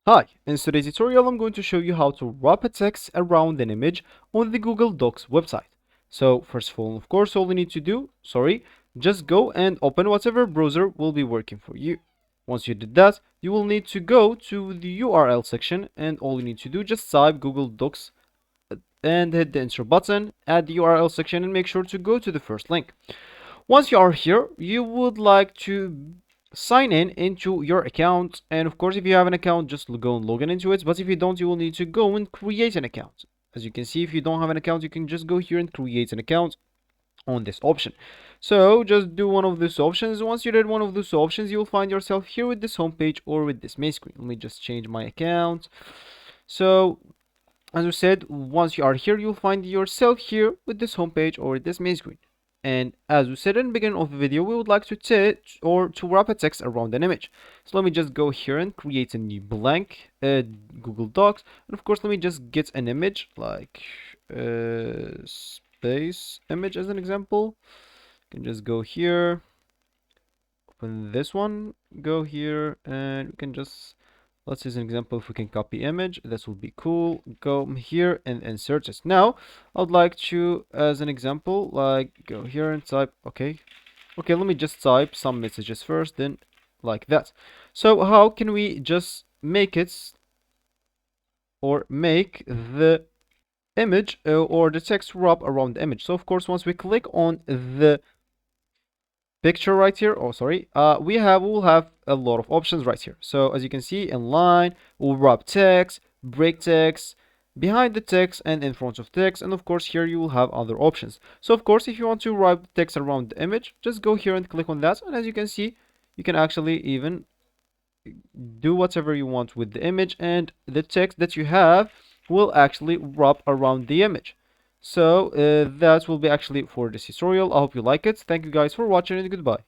Hi, in today's tutorial I'm going to show you how to wrap a text around an image on the Google Docs website. So first of all, all you need to do, just go and open whatever browser will be working for you. Once you did that, you will need to go to the URL section, and all you need to do, just type Google Docs and hit the enter button at the URL section and make sure to go to the first link. Once you are here, you would like to sign in into your account, and of course if you have an account, just go and log in into it. But if you don't, you will need to go and create an account. As you can see, if you don't have an account, you can just go here and create an account on this option. So just do one of these options. Once you did one of those options, you will find yourself here with this homepage or with this main screen. Let me just change my account. So as we said, once you are here, you'll find yourself here with this homepage or this main screen. And as we said in the beginning of the video, we would like to to wrap a text around an image. So let me just go here and create a new blank Google Docs. And of course, let me just get an image like space image as an example. You can just go here, open this one, go here, and we can just, let's use an example. If we can copy image, this will be cool. Go here and insert it. Now I'd like to, as an example, like go here and type okay. Let me just type some messages first, then like that. So how can we just make it, or make the image or the text wrap around the image? So of course, once we click on the picture right here, we will have a lot of options right here. So as you can see, inline, we'll wrap text, break text, behind the text, and in front of text. And of course here you will have other options. So of course, if you want to wrap the text around the image, just go here and click on that. And as you can see, you can actually even do whatever you want with the image, and the text that you have will actually wrap around the image. So that will be actually for this tutorial. I hope you like it. Thank you guys for watching, and goodbye.